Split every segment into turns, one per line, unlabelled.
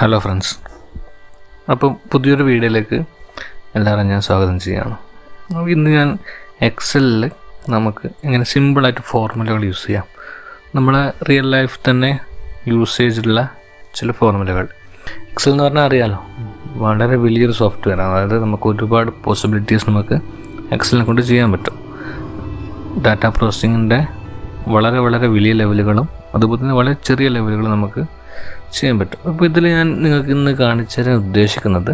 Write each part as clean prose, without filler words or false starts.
Hello friends, അപ്പം പുതിയൊരു വീഡിയോയിലേക്ക് എല്ലാവരും ഞാൻ സ്വാഗതം ചെയ്യുകയാണ്. അപ്പോൾ ഇന്ന് ഞാൻ എക്സലിൽ നമുക്ക് എങ്ങനെ സിമ്പിളായിട്ട് ഫോർമുലകൾ യൂസ് ചെയ്യാം, നമ്മളെ റിയൽ ലൈഫ് തന്നെ യൂസേജുള്ള ചില ഫോർമുലകൾ. എക്സൽ എന്ന് പറഞ്ഞാൽ അറിയാമല്ലോ, വളരെ വലിയൊരു സോഫ്റ്റ്വെയറാണ്. അതായത് നമുക്ക് ഒരുപാട് പോസിബിലിറ്റീസ് നമുക്ക് എക്സലിനെ കൊണ്ട് ചെയ്യാൻ പറ്റും. ഡാറ്റ പ്രോസസ്സിങ്ങിൻ്റെ വളരെ വലിയ ലെവലുകളും അതുപോലെ തന്നെ വളരെ ചെറിയ ലെവലുകളും നമുക്ക് ചെയ്യാൻ പറ്റും. അപ്പോൾ ഇതിൽ ഞാൻ നിങ്ങൾക്ക് ഇന്ന് കാണിച്ചു തരാൻ ഉദ്ദേശിക്കുന്നത്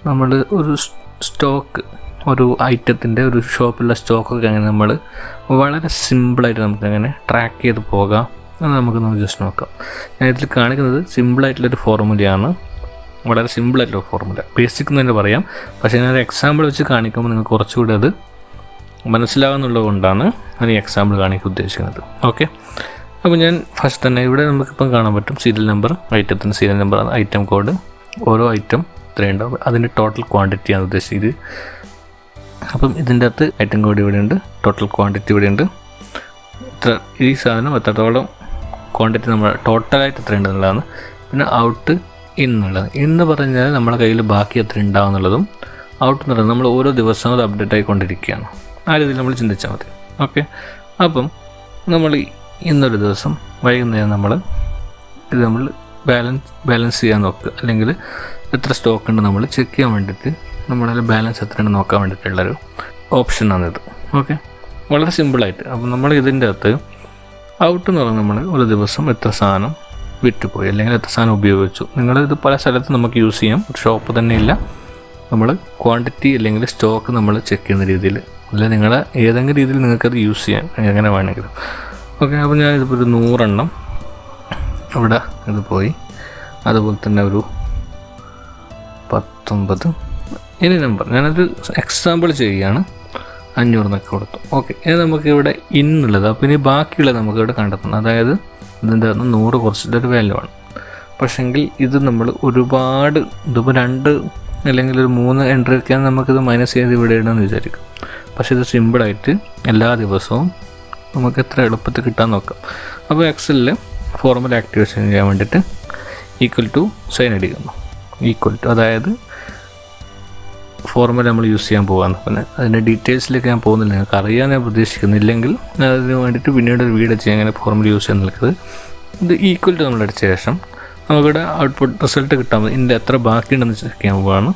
നമ്മൾ ഒരു സ്റ്റോക്ക്, ഒരു ഐറ്റത്തിൻ്റെ ഒരു ഷോപ്പിലുള്ള സ്റ്റോക്കൊക്കെ അങ്ങനെ നമ്മൾ വളരെ സിമ്പിളായിട്ട് നമുക്കങ്ങനെ ട്രാക്ക് ചെയ്ത് പോകാം എന്ന് നമുക്ക് ജസ്റ്റ് നോക്കാം. ഞാൻ ഇതിൽ കാണിക്കുന്നത് സിമ്പിളായിട്ടുള്ളൊരു ഫോർമുലയാണ്, വളരെ സിമ്പിളായിട്ടുള്ള ഫോർമുല. ബേസിക് എന്ന് തന്നെ പറയാം, പക്ഷേ ഞാനൊരു എക്സാമ്പിൾ വെച്ച് കാണിക്കുമ്പോൾ നിങ്ങൾക്ക് കുറച്ചുകൂടി അത് മനസ്സിലാവുന്നുള്ളത് കൊണ്ടാണ് ഞാൻ ഈ എക്സാമ്പിൾ കാണിക്കാൻ ഉദ്ദേശിക്കുന്നത്. ഓക്കെ, അപ്പോൾ ഞാൻ ഫസ്റ്റ് തന്നെ ഇവിടെ നമുക്കിപ്പം കാണാൻ പറ്റും സീരിയൽ നമ്പർ, ഐറ്റത്തിൻ്റെ സീരിയൽ നമ്പർ, ഐറ്റം കോഡ്, ഓരോ ഐറ്റം ഇത്രയുണ്ടാവും, അതിൻ്റെ ടോട്ടൽ ക്വാണ്ടിറ്റിയാണ് ഉദ്ദേശിച്ചത്. അപ്പം ഇതിൻ്റെ അകത്ത് ഐറ്റം കോഡ് ഇവിടെയുണ്ട്, ടോട്ടൽ ക്വാണ്ടിറ്റി ഇവിടെയുണ്ട്, ഈ സാധനം എത്രത്തോളം ക്വാണ്ടിറ്റി നമ്മൾ ടോട്ടലായിട്ട് എത്ര ഉണ്ടെന്നുള്ളതാണ്. പിന്നെ ഔട്ട് ഇൻ എന്നുള്ളത്, ഇന്ന് പറഞ്ഞാൽ നമ്മുടെ കയ്യിൽ ബാക്കി എത്ര ഉണ്ടാവും എന്നുള്ളതും, ഔട്ട് എന്ന് പറയുന്നത് നമ്മൾ ഓരോ ദിവസവും അത് അപ്ഡേറ്റ് ആയിക്കൊണ്ടിരിക്കുകയാണ്. ആ രീതിയിൽ നമ്മൾ ചിന്തിച്ചാൽ മതി. ഓക്കെ, അപ്പം നമ്മൾ ഇന്നൊരു ദിവസം വൈകുന്നേരം നമ്മൾ ബാലൻസ് ചെയ്യാൻ നോക്കുക, അല്ലെങ്കിൽ എത്ര സ്റ്റോക്ക് ഉണ്ട് നമ്മൾ ചെക്ക് ചെയ്യാൻ വേണ്ടിയിട്ട്, നമ്മളതിൽ ബാലൻസ് എത്രയുണ്ട് നോക്കാൻ വേണ്ടിയിട്ടുള്ളൊരു ഓപ്ഷനാണിത്. ഓക്കെ, വളരെ സിമ്പിളായിട്ട്. അപ്പം നമ്മൾ ഇതിൻ്റെ അകത്ത് ഔട്ട് എന്ന് പറഞ്ഞാൽ നമ്മൾ ഒരു ദിവസം എത്ര സാധനം വിറ്റുപോയി അല്ലെങ്കിൽ എത്ര സാധനം ഉപയോഗിച്ചു. നിങ്ങളിത് പല സ്ഥലത്തും നമുക്ക് യൂസ് ചെയ്യാം, ഒരു ഷോപ്പ് തന്നെ ഇല്ല. നമ്മൾ ക്വാണ്ടിറ്റി അല്ലെങ്കിൽ സ്റ്റോക്ക് നമ്മൾ ചെക്ക് ചെയ്യുന്ന രീതിയിൽ, അല്ലെങ്കിൽ നിങ്ങളുടെ ഏതെങ്കിലും രീതിയിൽ നിങ്ങൾക്കത് യൂസ് ചെയ്യാം, എങ്ങനെ വേണമെങ്കിലും. ഓക്കെ, അപ്പോൾ ഞാൻ ഇതിപ്പോൾ ഒരു 100 എണ്ണം ഇവിടെ ഇത് പോയി, അതുപോലെ തന്നെ ഒരു 19 ഇനി നമ്പർ ഞാനത് എക്സാമ്പിൾ ചെയ്യുകയാണ്, 500 എന്നൊക്കെ കൊടുത്തു. ഓക്കെ, ഇനി നമുക്ക് ഇവിടെ ഇന്നുള്ളത്, അപ്പോൾ ഇനി ബാക്കിയുള്ളത് നമുക്ക് ഇവിടെ കണ്ടെത്തണം. അതായത് ഇതിൻ്റെ 100 കുറച്ചിട്ടൊരു വാല്യൂ ആണ്. പക്ഷേങ്കിൽ ഇത് നമ്മൾ ഒരുപാട്, ഇതിപ്പോൾ 2 അല്ലെങ്കിൽ ഒരു 3 എൻട്രി ഒക്കെയാണ് നമുക്കിത് മൈനസ് ചെയ്ത് ഇവിടെ ഇടണമെന്ന് വിചാരിക്കും. പക്ഷേ ഇത് സിമ്പിളായിട്ട് എല്ലാ ദിവസവും നമുക്ക് എത്ര എളുപ്പത്തിൽ കിട്ടാൻ നോക്കാം. അപ്പോൾ എക്സലിൽ ഫോർമുല ആക്ടിവേഷൻ ചെയ്യാൻ വേണ്ടിയിട്ട് ഈക്വൽ ടു സൈൻ അടിക്കുന്നു. ഈക്വൽ ടു, അതായത് ഫോർമുല നമ്മൾ യൂസ് ചെയ്യാൻ പോകാമെന്ന്. പിന്നെ അതിൻ്റെ ഡീറ്റെയിൽസിലേക്ക് ഞാൻ പോകുന്നില്ല, നിങ്ങൾക്ക് അറിയാൻ ഞാൻ പ്രതീക്ഷിക്കുന്നില്ലെങ്കിൽ ഞാൻ അതിന് വേണ്ടിയിട്ട് പിന്നീട് ഒരു വീഡിയോ ചെയ്യാൻ അങ്ങനെ ഫോർമുല യൂസ് ചെയ്യാൻ നിൽക്കുന്നത്. ഇത് ഈക്വൽ ടു നമ്മൾ അടിച്ച ശേഷം നമുക്കിവിടെ ഔട്ട്പുട്ട് റിസൾട്ട് കിട്ടാൻ മതി. ഇതിൻ്റെ എത്ര ബാക്കിയുണ്ടെന്ന് ചെക്ക് ചെയ്യാൻ പോവുകയാണ്.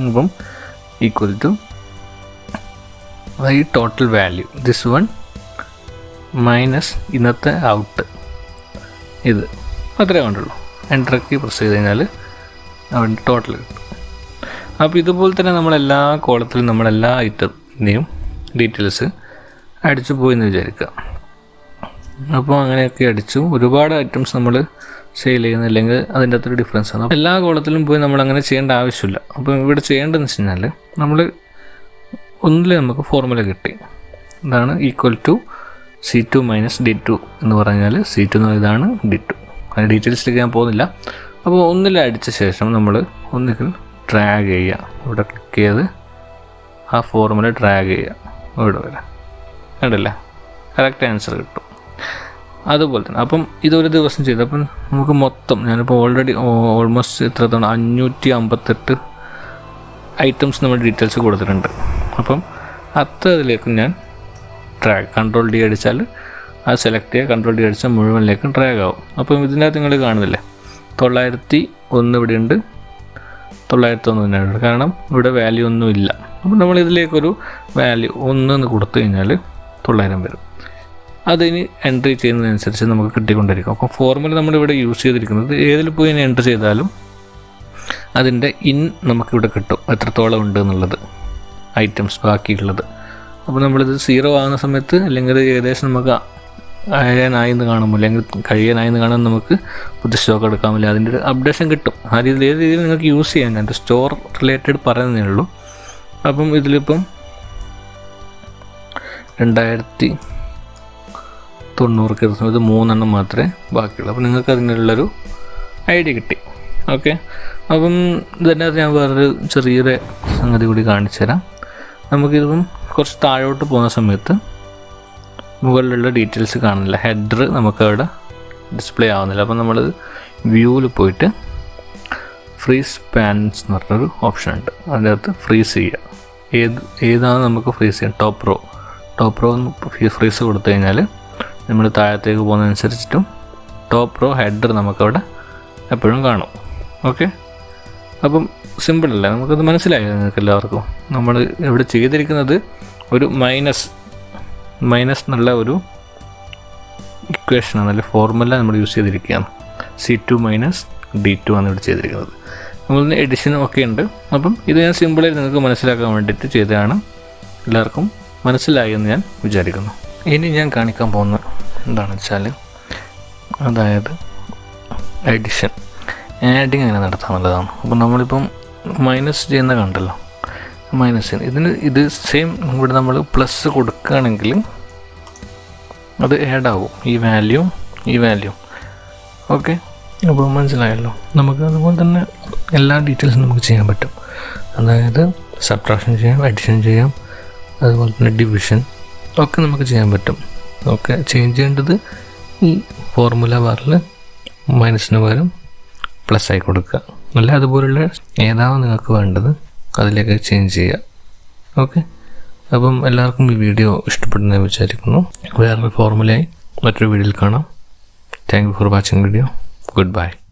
അപ്പം ഈക്വൽ ടു ഈ total value this one minus ഇന്നത്തെ ഔട്ട്, ഇത് അത്രേ വേണ്ടുള്ളൂ. എൻ്ററൊക്കെ പ്രസ് ചെയ്ത് കഴിഞ്ഞാൽ അവൻ്റെ ടോട്ടൽ കിട്ടും. അപ്പോൾ ഇതുപോലെ തന്നെ നമ്മളെല്ലാ കോളത്തിലും നമ്മളെല്ലാ ഐറ്റത്തിൻ്റെയും ഡീറ്റെയിൽസ് അടിച്ചു പോയെന്ന് വിചാരിക്കുക. അപ്പോൾ അങ്ങനെയൊക്കെ അടിച്ചു ഒരുപാട് ഐറ്റംസ് നമ്മൾ സെയിൽ ചെയ്യുന്നില്ലെങ്കിൽ അതിൻ്റെ അകത്തൊരു ഡിഫറൻസ് ആണ്. എല്ലാ കോളത്തിലും പോയി നമ്മളങ്ങനെ ചെയ്യേണ്ട ആവശ്യമില്ല. അപ്പോൾ ഇവിടെ ചെയ്യേണ്ടതെന്ന് വെച്ച് കഴിഞ്ഞാൽ നമ്മൾ ഒന്നിൽ നമുക്ക് ഫോർമുല കിട്ടി, ഇതാണ് equal to C2 minus D2 എന്ന് പറഞ്ഞാൽ C2 എന്ന് ഇതാണ് D2. അതിൻ്റെ ഡീറ്റെയിൽസിലേക്ക് ഞാൻ പോകുന്നില്ല. അപ്പോൾ ഒന്നിൽ അടിച്ച ശേഷം നമ്മൾ ഒന്നുകിൽ ഡ്രാഗ് ചെയ്യുക, ഇവിടെ ക്ലിക്ക് ചെയ്ത് ആ ഫോർമുല ഡ്രാഗ് ചെയ്യുക, ഇവിടെ വരെ കണ്ടില്ല, കറക്റ്റ് ആൻസർ കിട്ടും. അതുപോലെ തന്നെ അപ്പം ഇതൊരു ദിവസം ചെയ്തു. അപ്പം നമുക്ക് മൊത്തം ഞാനിപ്പോൾ ഓൾമോസ്റ്റ് എത്ര തവണ 558 ഐറ്റംസ് നമ്മൾ ഡീറ്റെയിൽസ് കൊടുത്തിട്ടുണ്ട്. അപ്പം അതിലേക്ക് ഞാൻ ഡ്രാഗ്, കൺട്രോൾ D അടിച്ചാൽ അത് സെലക്ട് ചെയ്യുക, കൺട്രോൾ D അടിച്ചാൽ മുഴുവനിലേക്കും ഡ്രാഗ് ആവും. അപ്പം ഇതിനകത്ത് നിങ്ങൾ കാണുന്നില്ലേ 901 ഇവിടെ ഉണ്ട്, 901 ഉണ്ട്, കാരണം ഇവിടെ വാല്യൂ ഒന്നും ഇല്ല. അപ്പം നമ്മൾ ഇതിലേക്കൊരു വാല്യൂ 1 എന്ന് കൊടുത്തു കഴിഞ്ഞാൽ 900 വരും. അതിന് എൻട്രി ചെയ്യുന്നതനുസരിച്ച് നമുക്ക് കിട്ടിക്കൊണ്ടിരിക്കും. അപ്പോൾ ഫോർമുല നമ്മളിവിടെ യൂസ് ചെയ്തിരിക്കുന്നത് ഏതിൽ പോയി എൻട്രി ചെയ്താലും അതിൻ്റെ ഇൻ നമുക്കിവിടെ കിട്ടും, എത്രത്തോളം ഉണ്ട് എന്നുള്ളത്, ഐറ്റംസ് ബാക്കിയുള്ളത്. അപ്പോൾ നമ്മളിത് 0 ആകുന്ന സമയത്ത്, അല്ലെങ്കിൽ ഏകദേശം നമുക്ക് അഴിയാനായെന്ന് കാണുമ്പോൾ, അല്ലെങ്കിൽ കഴിയാനായെന്ന് കാണാൻ നമുക്ക് പുതിയ സ്റ്റോക്ക് എടുക്കാമില്ല, അതിൻ്റെ ഒരു അപ്ഡേഷൻ കിട്ടും. ആ രീതിയിൽ ഏത് രീതിയിൽ നിങ്ങൾക്ക് യൂസ് ചെയ്യാൻ, ഞാൻ സ്റ്റോർ റിലേറ്റഡ് പറയുന്നതേ ഉള്ളൂ. അപ്പം ഇതിലിപ്പം 2090 കിട്ടുന്ന ഇത് 3 എണ്ണം മാത്രമേ ബാക്കിയുള്ളൂ. അപ്പോൾ നിങ്ങൾക്ക് അതിനുള്ളൊരു ഐഡിയ കിട്ടി. ഓക്കെ, അപ്പം ഇതിനകത്ത് ഞാൻ വേറൊരു ചെറിയൊരു സംഗതി കൂടി കാണിച്ചു തരാം. നമുക്കിതിപ്പം കുറച്ച് താഴോട്ട് പോകുന്ന സമയത്ത് മുകളിലുള്ള ഡീറ്റെയിൽസ് കാണുന്നില്ല, ഹെഡർ നമുക്കവിടെ ഡിസ്പ്ലേ ആവുന്നില്ല. അപ്പം നമ്മൾ വ്യൂവിൽ പോയിട്ട് ഫ്രീസ് പാൻസ് എന്ന് പറഞ്ഞൊരു ഓപ്ഷൻ ഉണ്ട്. അതിൻ്റെ അകത്ത് ഫ്രീസ് ചെയ്യുക. ഏതാണ് നമുക്ക് ഫ്രീസ് ചെയ്യാം? ടോപ്പ് റോ ഫ്രീസ് കൊടുത്തു കഴിഞ്ഞാൽ നമ്മൾ താഴത്തേക്ക് പോകുന്നതനുസരിച്ചിട്ടും ടോപ്പ് റോ ഹെഡർ നമുക്കവിടെ എപ്പോഴും കാണും. ഓക്കെ, അപ്പം സിമ്പിളല്ലേ, നമുക്കത് മനസ്സിലായി നിങ്ങൾക്ക് എല്ലാവർക്കും. നമ്മൾ ഇവിടെ ചെയ്തിരിക്കുന്നത് ഒരു മൈനസ് എന്നുള്ള ഒരു ഇക്വേഷനാണ്, അല്ലെങ്കിൽ ഫോർമുല നമ്മൾ യൂസ് ചെയ്തിരിക്കുകയാണ്. C2 മൈനസ് D2 ആണ് ഇവിടെ ചെയ്തിരിക്കുന്നത്. നമ്മളിന്ന് എഡിഷനും ഒക്കെ ഉണ്ട്. അപ്പം ഇത് ഞാൻ സിമ്പിളായി നിങ്ങൾക്ക് മനസ്സിലാക്കാൻ വേണ്ടിയിട്ട് ചെയ്തതാണ്. എല്ലാവർക്കും മനസ്സിലായി എന്ന് ഞാൻ വിചാരിക്കുന്നു. ഇനി ഞാൻ കാണിക്കാൻ പോകുന്ന എന്താണെന്ന് വെച്ചാൽ, അതായത് ആഡിങ് എങ്ങനെ നടത്താമെന്നുള്ളതാണ്. അപ്പം നമ്മളിപ്പം മൈനസ് ചെയ്യുന്ന കണ്ടല്ലോ, മൈനസ് ചെയ്യുന്ന ഇത് സെയിം ഇവിടെ നമ്മൾ പ്ലസ് കൊടുക്കുകയാണെങ്കിൽ അത് ആഡാവും, ഈ വാല്യൂ. ഓക്കെ, അപ്പോൾ മനസ്സിലായല്ലോ. നമുക്ക് അതുപോലെ തന്നെ എല്ലാ ഡീറ്റെയിൽസും നമുക്ക് ചെയ്യാൻ പറ്റും. അതായത് സബ്ട്രാക്ഷൻ ചെയ്യാം, അഡിഷൻ ചെയ്യാം, അതുപോലെ തന്നെ ഡിവിഷൻ ഒക്കെ നമുക്ക് ചെയ്യാൻ പറ്റും. ഓക്കെ, ചേഞ്ച് ചെയ്യേണ്ടത് ഈ ഫോർമുല ബാറിൽ മൈനസിന് പകരം പ്ലസ് ആയി കൊടുക്കുക, അല്ല അതുപോലുള്ള ഏതാണോ നിങ്ങൾക്ക് വേണ്ടത് അതിലേക്ക് ചേഞ്ച് ചെയ്യുക. ഓക്കെ, അപ്പം എല്ലാവർക്കും ഈ വീഡിയോ ഇഷ്ടപ്പെടുന്നതെന്ന് വിചാരിക്കുന്നു. വേറൊരു ഫോർമുലയായി മറ്റൊരു വീഡിയോയിൽ കാണാം. Thank you for watching video. Goodbye.